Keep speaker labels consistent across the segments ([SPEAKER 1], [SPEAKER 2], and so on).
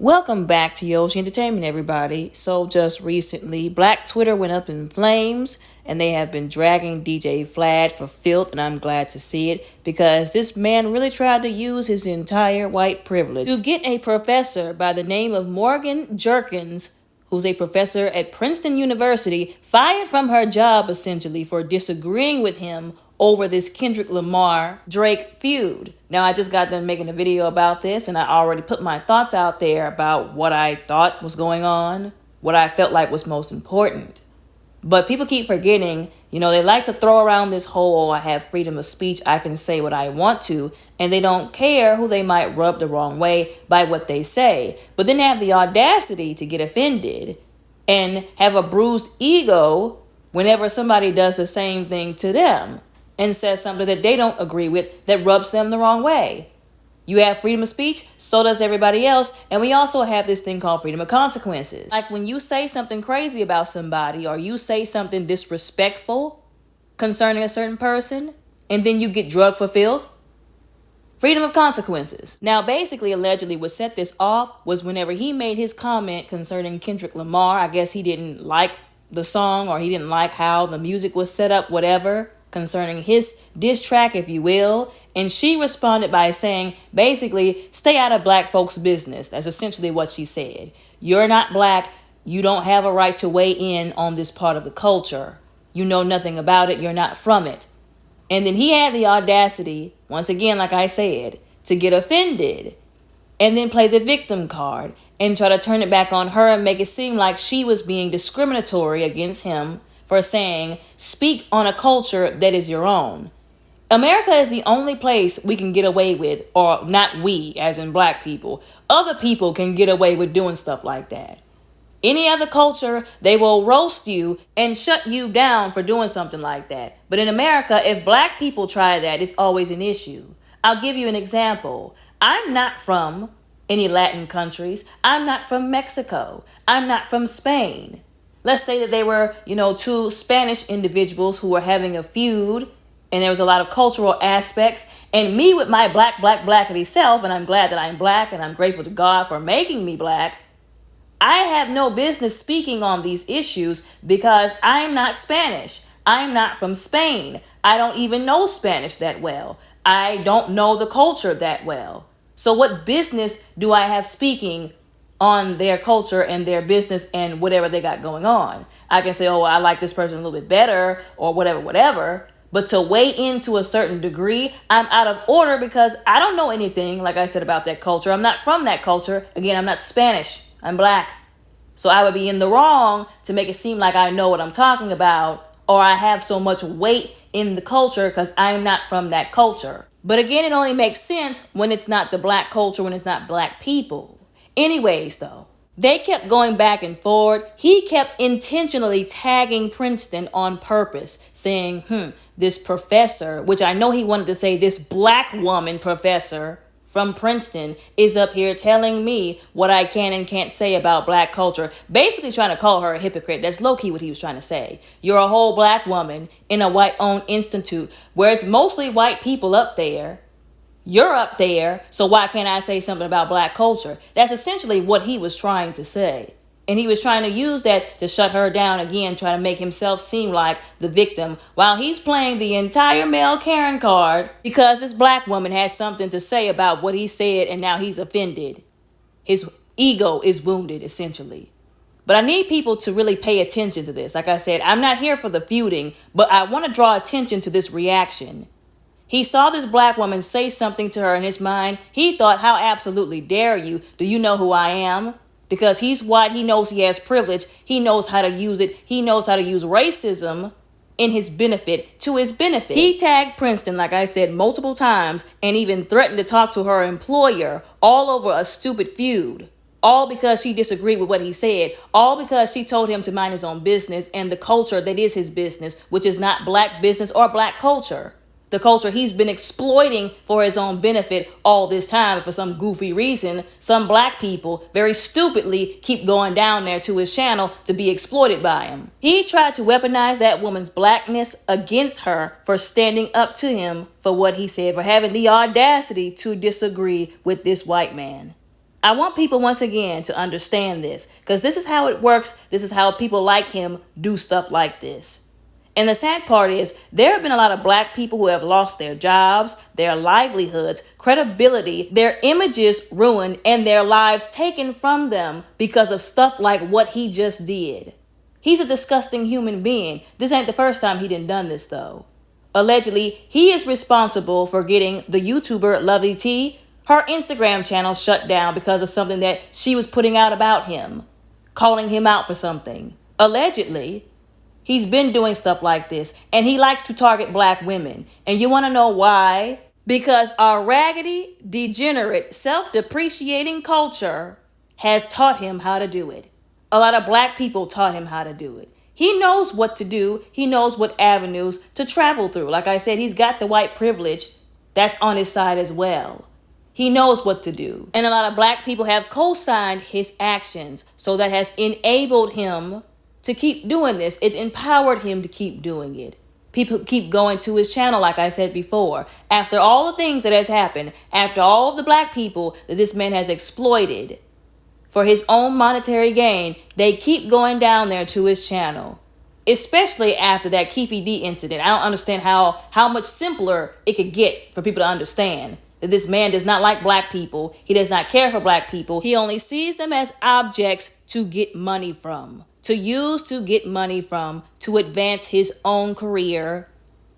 [SPEAKER 1] Welcome back to Yoshi Entertainment, everybody. So just recently, Black Twitter went up in flames, and they have been dragging DJ Vlad for filth, and I'm glad to see it, because this man really tried to use his entire white privilege to get a professor by the name of Morgan Jerkins, who's a professor at Princeton University, fired from her job, essentially, for disagreeing with him over this Kendrick Lamar-Drake feud. Now, I just got done making a video about this, and I already put my thoughts out there about what I thought was going on, what I felt like was most important. But people keep forgetting, they like to throw around this whole, I have freedom of speech, I can say what I want to, and they don't care who they might rub the wrong way by what they say. But then they have the audacity to get offended and have a bruised ego whenever somebody does the same thing to them and says something that they don't agree with that rubs them the wrong way. You have freedom of speech, so does everybody else, and we also have this thing called freedom of consequences. Like when you say something crazy about somebody or you say something disrespectful concerning a certain person, and then you get drug fulfilled, freedom of consequences. Now, basically, allegedly, what set this off was whenever he made his comment concerning Kendrick Lamar. I guess he didn't like the song, or he didn't like how the music was set up, whatever, concerning his diss track, if you will. And she responded by saying, basically, stay out of black folks' business. That's essentially what she said. You're not black. You don't have a right to weigh in on this part of the culture. You know nothing about it. You're not from it. And then he had the audacity, once again, like I said, to get offended and then play the victim card and try to turn it back on her and make it seem like she was being discriminatory against him for saying, speak on a culture that is your own. America is the only place we can get away with, or not we, as in black people. Other people can get away with doing stuff like that. Any other culture, they will roast you and shut you down for doing something like that. But in America, if black people try that, it's always an issue. I'll give you an example. I'm not from any Latin countries. I'm not from Mexico. I'm not from Spain. Let's say that they were, two Spanish individuals who were having a feud, and there was a lot of cultural aspects, and me with my blackity self, and I'm glad that I'm black, and I'm grateful to God for making me black. I have no business speaking on these issues because I'm not Spanish. I'm not from Spain. I don't even know Spanish that well. I don't know the culture that well. So what business do I have speaking on their culture and their business and whatever they got going on? I can say, oh, I like this person a little bit better or whatever. But to weigh in to a certain degree, I'm out of order because I don't know anything, like I said, about that culture. I'm not from that culture. Again, I'm not Spanish. I'm black. So I would be in the wrong to make it seem like I know what I'm talking about, or I have so much weight in the culture because I'm not from that culture. But again, it only makes sense when it's not the black culture, when it's not black people. Anyways, though, they kept going back and forth. He kept intentionally tagging Princeton on purpose, saying, this professor, which I know he wanted to say this black woman professor from Princeton is up here telling me what I can and can't say about black culture. Basically trying to call her a hypocrite. That's low-key what he was trying to say. You're a whole black woman in a white-owned institute where it's mostly white people up there. You're up there, so why can't I say something about black culture? That's essentially what he was trying to say. And he was trying to use that to shut her down again, trying to make himself seem like the victim while he's playing the entire male Karen card because this black woman had something to say about what he said and now he's offended. His ego is wounded, essentially. But I need people to really pay attention to this. Like I said, I'm not here for the feuding, but I want to draw attention to this reaction. He saw this black woman say something to her in his mind. He thought, how absolutely dare you? Do you know who I am? Because he's white, he knows he has privilege. He knows how to use it. He knows how to use racism in his benefit, to his benefit. He tagged Princeton, like I said, multiple times and even threatened to talk to her employer all over a stupid feud. All because she disagreed with what he said. All because she told him to mind his own business and the culture that is his business, which is not black business or black culture. The culture he's been exploiting for his own benefit all this time. For some goofy reason, some black people very stupidly keep going down there to his channel to be exploited by him. He tried to weaponize that woman's blackness against her for standing up to him for what he said, for having the audacity to disagree with this white man. I want people once again to understand this, because this is how it works. This is how people like him do stuff like this. And the sad part is there have been a lot of black people who have lost their jobs, their livelihoods, credibility, their images ruined, and their lives taken from them because of stuff like what he just did. He's a disgusting human being. This ain't the first time he done this though. Allegedly, he is responsible for getting the YouTuber Lovely T her Instagram channel shut down because of something that she was putting out about him, calling him out for something. Allegedly, he's been doing stuff like this, and he likes to target black women. And you want to know why? Because our raggedy, degenerate, self-depreciating culture has taught him how to do it. A lot of black people taught him how to do it. He knows what to do. He knows what avenues to travel through. Like I said, he's got the white privilege that's on his side as well. He knows what to do. And a lot of black people have co-signed his actions. So that has enabled him to keep doing this. It's empowered him to keep doing it. People keep going to his channel, like I said before. After all the things that has happened, after all of the black people that this man has exploited for his own monetary gain, they keep going down there to his channel. Especially after that Keefe D incident. I don't understand how much simpler it could get for people to understand that this man does not like black people. He does not care for black people. He only sees them as objects to get money from, to use to get money from, to advance his own career,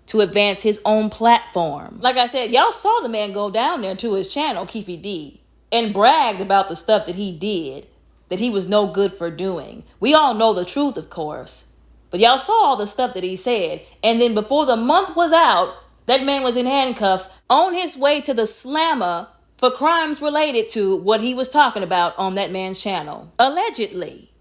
[SPEAKER 1] to advance his own platform. Like I said, y'all saw the man go down there to his channel, Keefe D, and bragged about the stuff that he did, that he was no good for doing. We all know the truth, of course. But y'all saw all the stuff that he said. And then before the month was out, that man was in handcuffs on his way to the slammer for crimes related to what he was talking about on that man's channel. Allegedly.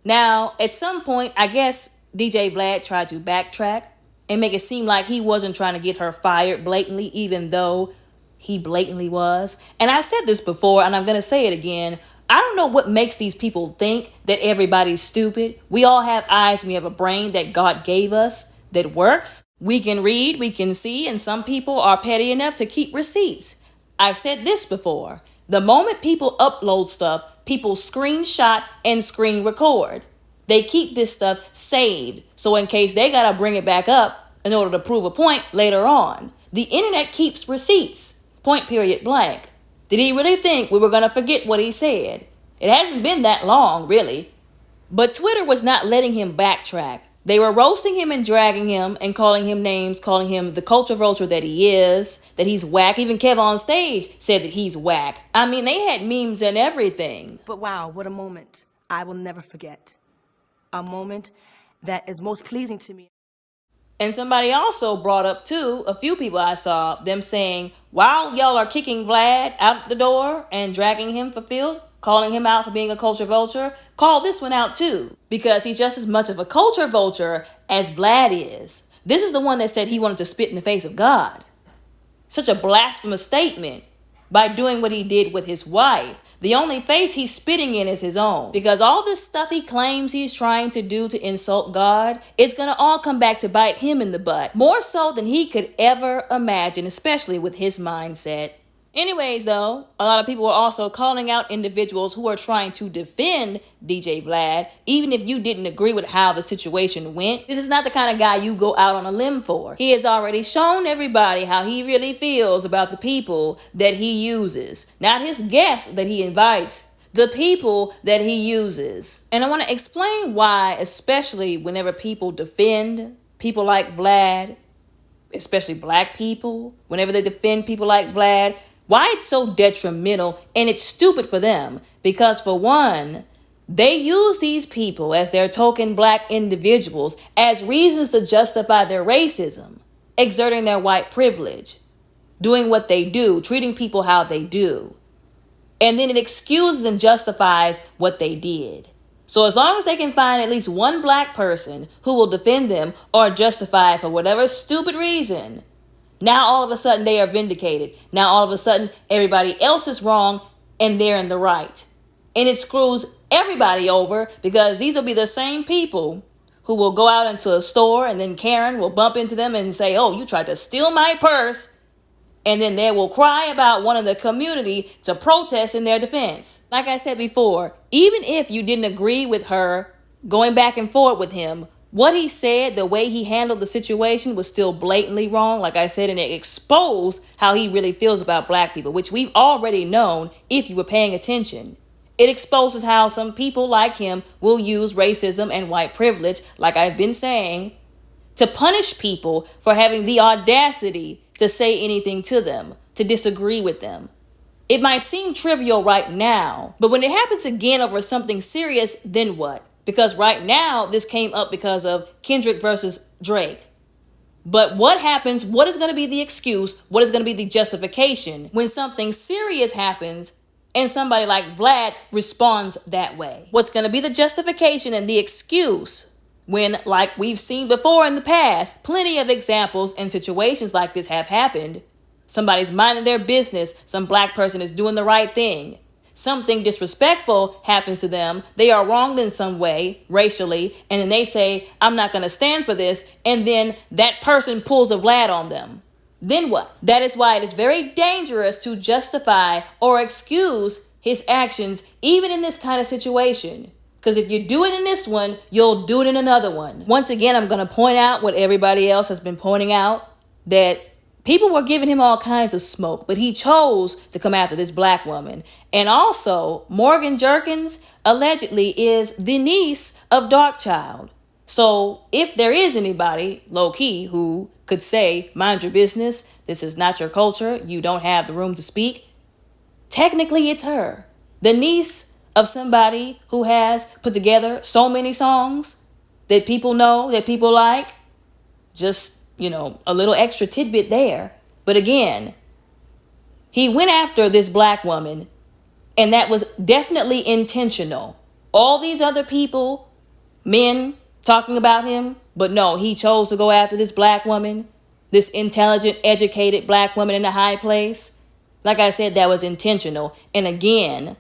[SPEAKER 1] Now, at some point, I guess DJ Vlad tried to backtrack and make it seem like he wasn't trying to get her fired blatantly, even though he blatantly was. And I've said this before, and I'm going to say it again. I don't know what makes these people think that everybody's stupid. We all have eyes and we have a brain that God gave us that works. We can read, we can see, and some people are petty enough to keep receipts. I've said this before. The moment people upload stuff, people screenshot and screen record. They keep this stuff saved, so in case they gotta bring it back up in order to prove a point later on. The internet keeps receipts. Point period blank. Did he really think we were gonna forget what he said? It hasn't been that long, really. But Twitter was not letting him backtrack. They were roasting him and dragging him and calling him names, calling him the culture vulture that he is, that he's whack. Even Kev on stage said that he's whack. I mean, they had memes and everything.
[SPEAKER 2] But wow, what a moment I will never forget. A moment that is most pleasing to me.
[SPEAKER 1] And somebody also brought up, too, a few people I saw, them saying, while y'all are kicking Vlad out the door and dragging him for field, calling him out for being a culture vulture, call this one out too, because he's just as much of a culture vulture as Vlad is. This is the one that said he wanted to spit in the face of God. Such a blasphemous statement by doing what he did with his wife. The only face he's spitting in is his own, because all this stuff he claims he's trying to do to insult God, it's gonna all come back to bite him in the butt, more so than he could ever imagine, especially with his mindset. Anyways, though, a lot of people are also calling out individuals who are trying to defend DJ Vlad, even if you didn't agree with how the situation went. This is not the kind of guy you go out on a limb for. He has already shown everybody how he really feels about the people that he uses. Not his guests that he invites, the people that he uses. And I want to explain why, especially whenever people defend people like Vlad, especially black people, whenever they defend people like Vlad, why it's so detrimental and it's stupid for them. Because for one, they use these people as their token black individuals as reasons to justify their racism, exerting their white privilege, doing what they do, treating people how they do. And then it excuses and justifies what they did. So as long as they can find at least one black person who will defend them or justify it for whatever stupid reason, now all of a sudden they are vindicated. Now all of a sudden everybody else is wrong and they're in the right. And it screws everybody over, because these will be the same people who will go out into a store and then Karen will bump into them and say, oh, you tried to steal my purse. and then they will cry about one of the community to protest in their defense. Like I said before, even if you didn't agree with her going back and forth with him, what he said, the way he handled the situation was still blatantly wrong, like I said, and it exposed how he really feels about black people, which we've already known if you were paying attention. It exposes how some people like him will use racism and white privilege, like I've been saying, to punish people for having the audacity to say anything to them, to disagree with them. It might seem trivial right now, but when it happens again over something serious, then what? Because right now, this came up because of Kendrick versus Drake. But what happens? What is going to be the excuse? What is going to be the justification when something serious happens and somebody like Vlad responds that way? What's going to be the justification and the excuse when, like we've seen before in the past, plenty of examples and situations like this have happened? Somebody's minding their business. Some black person is doing the right thing. Something disrespectful happens to them. They are wronged in some way, racially, and then they say, I'm not going to stand for this. And then that person pulls a Vlad on them. Then what? That is why it is very dangerous to justify or excuse his actions, even in this kind of situation. Because if you do it in this one, you'll do it in another one. Once again, I'm going to point out what everybody else has been pointing out, that people were giving him all kinds of smoke, but he chose to come after this black woman. And also, Morgan Jerkins allegedly is the niece of Darkchild. So if there is anybody, low-key, who could say, mind your business, this is not your culture, you don't have the room to speak, technically it's her. The niece of somebody who has put together so many songs that people know, that people like. Just, a little extra tidbit there. But again, he went after this black woman, and that was definitely intentional. All these other people, men, talking about him, but no, he chose to go after this black woman, this intelligent, educated black woman in a high place. Like I said, that was intentional. And again,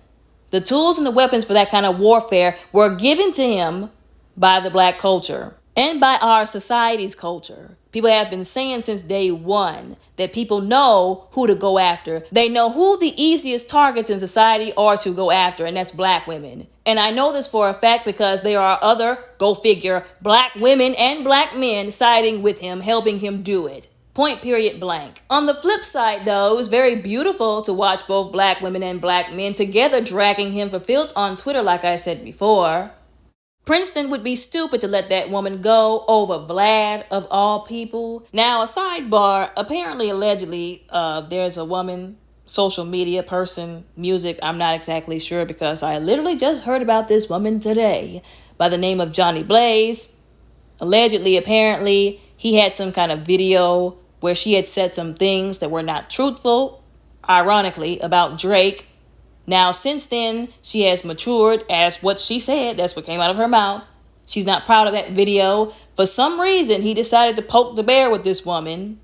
[SPEAKER 1] the tools and the weapons for that kind of warfare were given to him by the black culture and by our society's culture. People have been saying since day one that people know who to go after. They know who the easiest targets in society are to go after, and that's black women. And I know this for a fact because there are other, go figure, black women and black men siding with him, helping him do it. Point, period, blank. On the flip side, though, it was very beautiful to watch both black women and black men together dragging him for filth on Twitter, like I said before. Princeton would be stupid to let that woman go over Vlad, of all people. Now, a sidebar, apparently, allegedly, there's a woman, social media person, music, I'm not exactly sure because I literally just heard about this woman today by the name of Johnny Blaze. Allegedly, apparently, he had some kind of video where she had said some things that were not truthful, ironically, about Drake. Now, since then, she has matured as what she said. That's what came out of her mouth. She's not proud of that video. For some reason, he decided to poke the bear with this woman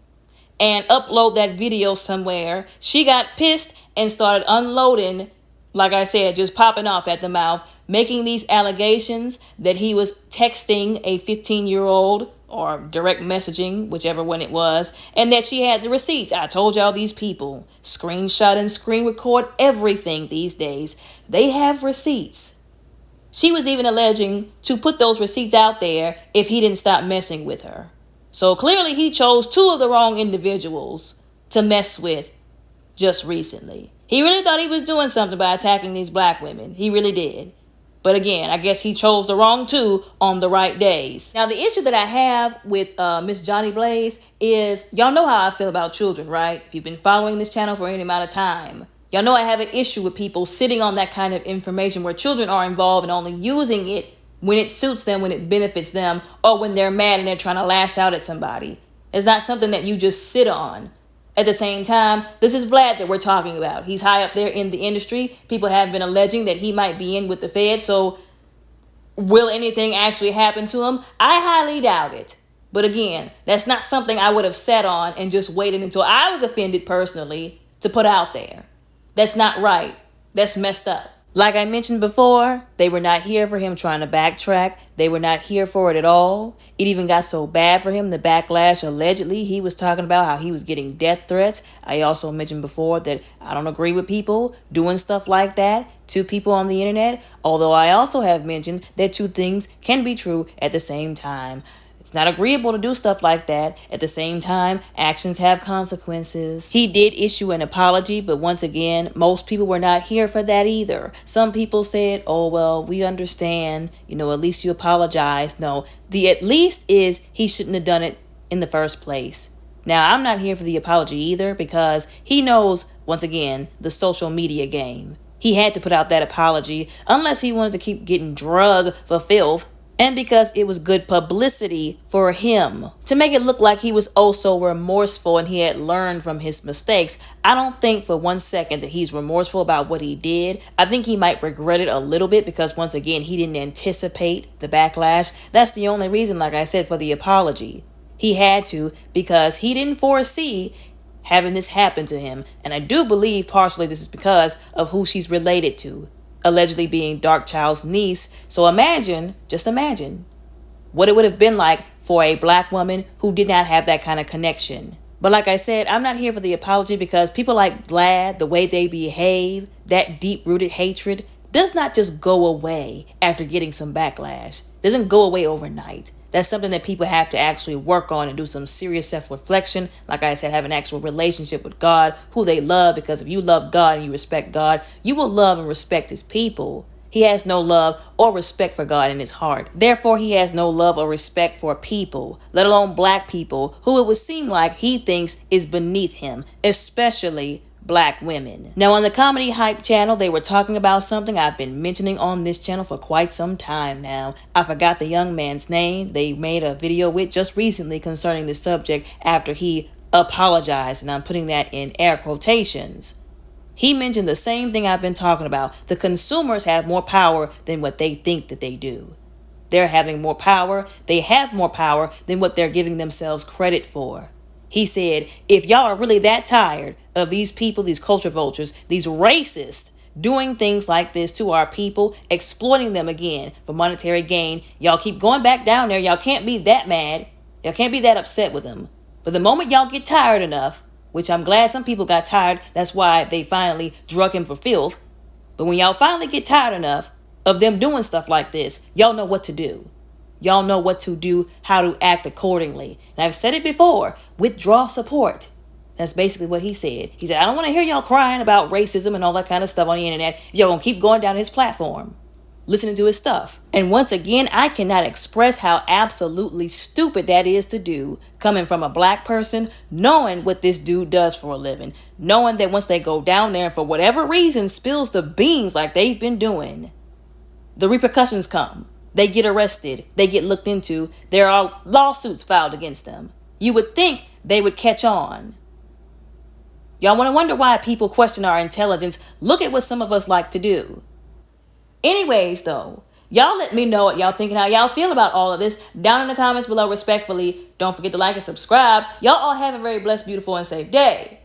[SPEAKER 1] and upload that video somewhere. She got pissed and started unloading, like I said, just popping off at the mouth, making these allegations that he was texting a 15-year-old or direct messaging, whichever one it was, and that she had the receipts. I told y'all these people screenshot and screen record everything these days. They have receipts. She was even alleging to put those receipts out there if he didn't stop messing with her. So clearly he chose two of the wrong individuals to mess with just recently. He really thought he was doing something by attacking these black women. He really did. But again, I guess he chose the wrong two on the right days. Now, the issue that I have with Miss Johnny Blaze is, y'all know how I feel about children, right? If you've been following this channel for any amount of time, y'all know I have an issue with people sitting on that kind of information where children are involved and only using it when it suits them, when it benefits them, or when they're mad and they're trying to lash out at somebody. It's not something that you just sit on. At the same time, this is Vlad that we're talking about. He's high up there in the industry. People have been alleging that he might be in with the Fed. So will anything actually happen to him? I highly doubt it. But again, that's not something I would have sat on and just waited until I was offended personally to put out there. That's not right. That's messed up. Like I mentioned before, they were not here for him trying to backtrack. They were not here for it at all. It even got so bad for him, the backlash. Allegedly, he was talking about how he was getting death threats. I also mentioned before that I don't agree with people doing stuff like that to people on the internet. Although I also have mentioned that two things can be true at the same time. It's not agreeable to do stuff like that. At the same time, actions have consequences. He did issue an apology, but once again, most people were not here for that either. Some people said, oh, well, we understand. At least you apologize. No, the at least is he shouldn't have done it in the first place. Now, I'm not here for the apology either because he knows, once again, the social media game. He had to put out that apology unless he wanted to keep getting drugged for filth. And because it was good publicity for him. To make it look like he was oh so remorseful and he had learned from his mistakes, I don't think for 1 second that he's remorseful about what he did. I think he might regret it a little bit because once again, he didn't anticipate the backlash. That's the only reason, like I said, for the apology. He had to because he didn't foresee having this happen to him. And I do believe partially this is because of who she's related to. Allegedly being Darkchild's niece. So just imagine, what it would have been like for a black woman who did not have that kind of connection. But like I said, I'm not here for the apology because people like Vlad, the way they behave, that deep-rooted hatred, does not just go away after getting some backlash. Doesn't go away overnight. That's something that people have to actually work on and do some serious self-reflection. Like I said, have an actual relationship with God, who they love, because if you love God and you respect God, you will love and respect his people. He has no love or respect for God in his heart. Therefore, he has no love or respect for people, let alone black people, who it would seem like he thinks is beneath him, especially black women. Now on the Comedy Hype channel, they were talking about something I've been mentioning on this channel for quite some time now. I forgot the young man's name. They made a video with just recently concerning the subject after he apologized, and I'm putting that in air quotations. He mentioned the same thing I've been talking about. The consumers have more power than what they think that they do. They're having more power. They have more power than what they're giving themselves credit for. He said, if y'all are really that tired of these people, these culture vultures, these racists, doing things like this to our people, exploiting them again for monetary gain, y'all keep going back down there. Y'all can't be that mad. Y'all can't be that upset with them. But the moment y'all get tired enough, which I'm glad some people got tired, that's why they finally drug him for filth. But when y'all finally get tired enough of them doing stuff like this, y'all know what to do. Y'all know what to do, how to act accordingly. And I've said it before, withdraw support. That's basically what he said. He said, I don't want to hear y'all crying about racism and all that kind of stuff on the internet. Y'all gonna keep going down his platform, listening to his stuff. And once again, I cannot express how absolutely stupid that is to do, coming from a black person, knowing what this dude does for a living, knowing that once they go down there and for whatever reason spills the beans like they've been doing, the repercussions come. They get arrested. They get looked into. There are lawsuits filed against them. You would think they would catch on. Y'all want to wonder why people question our intelligence? Look at what some of us like to do. Anyways, though, y'all let me know what y'all think and how y'all feel about all of this down in the comments below respectfully. Don't forget to like and subscribe. Y'all all have a very blessed, beautiful, and safe day.